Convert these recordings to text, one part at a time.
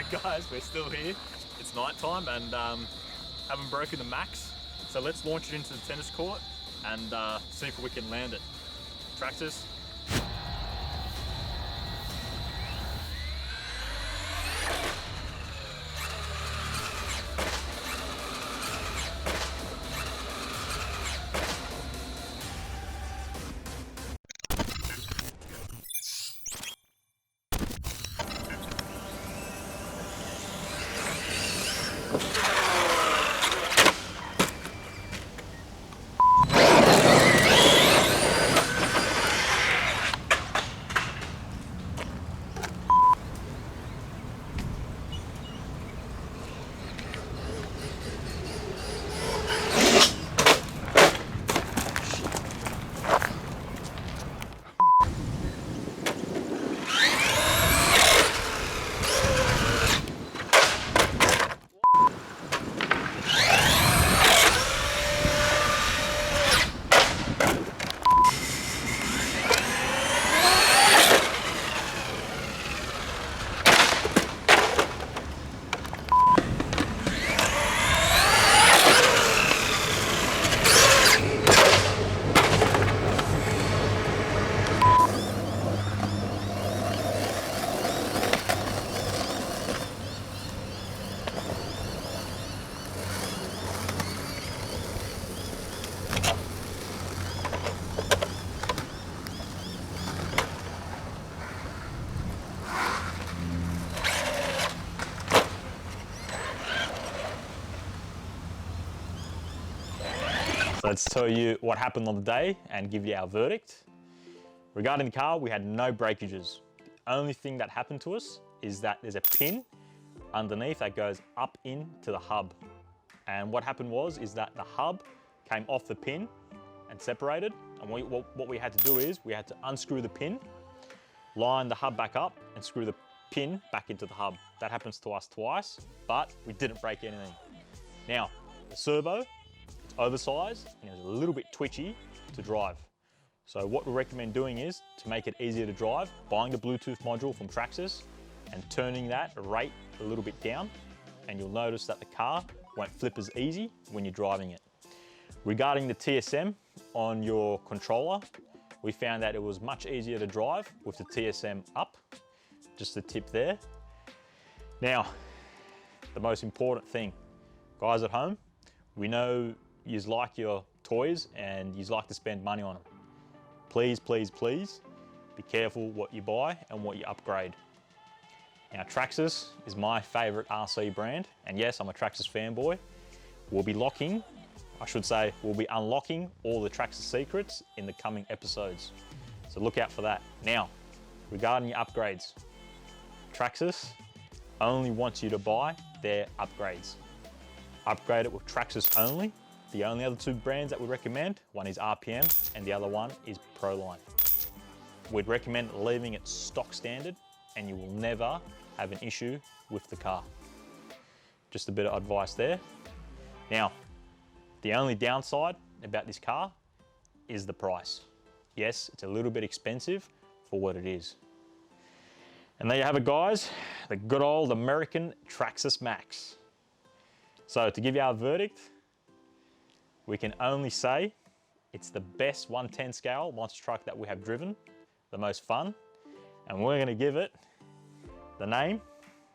Alright guys, we're still here. It's night time and haven't broken the Max. So let's launch it into the tennis court and see if we can land it. Traxxas. Let's tell you what happened on the day and give you our verdict. Regarding the car, we had no breakages. The only thing that happened to us is that there's a pin underneath that goes up into the hub. And what happened is that the hub came off the pin and separated. And what we had to do is we had to unscrew the pin, line the hub back up and screw the pin back into the hub. That happens to us twice, but we didn't break anything. Now, the servo, oversized and it's a little bit twitchy to drive. So what we recommend doing is, to make it easier to drive, buying the Bluetooth module from Traxxas and turning that rate a little bit down, and you'll notice that the car won't flip as easy when you're driving it. Regarding the TSM on your controller, we found that it was much easier to drive with the TSM up, just the tip there. Now, the most important thing, guys at home, we know you like your toys and you like to spend money on them. Please, please, please be careful what you buy and what you upgrade. Now, Traxxas is my favorite RC brand, and yes, I'm a Traxxas fanboy. We'll be unlocking all the Traxxas secrets in the coming episodes. So look out for that. Now, regarding your upgrades, Traxxas only wants you to buy their upgrades. Upgrade it with Traxxas only. The only other two brands that we recommend, one is RPM and the other one is Proline. We'd recommend leaving it stock standard and you will never have an issue with the car. Just a bit of advice there. Now, the only downside about this car is the price. Yes, it's a little bit expensive for what it is. And there you have it, guys, the good old American Traxxas MAXX. So to give you our verdict, we can only say it's the best 110 scale monster truck that we have driven, the most fun, and we're gonna give it the name,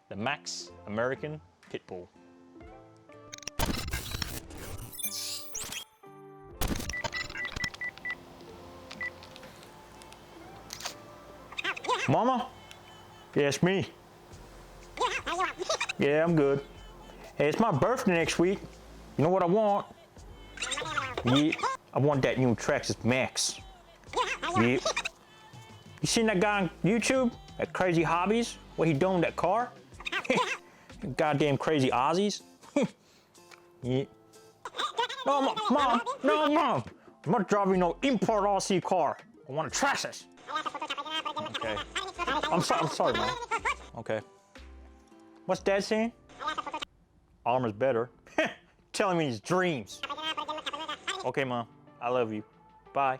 the MAXX American Pitbull. Mama? Yeah, it's me. Yeah, I'm good. Hey, it's my birthday next week. You know what I want? Yeah, I want that new Traxxas MAXX. Yeah. You seen that guy on YouTube? That crazy Hobbies? What he doing with that car? Goddamn crazy Aussies. Yeah. No, Mom. No, Mom. I'm not driving no import RC car. I want a Traxxas. Okay. I'm sorry, Mom. Okay. What's Dad saying? Armor's better. Telling me his dreams. Okay, Mom. I love you. Bye.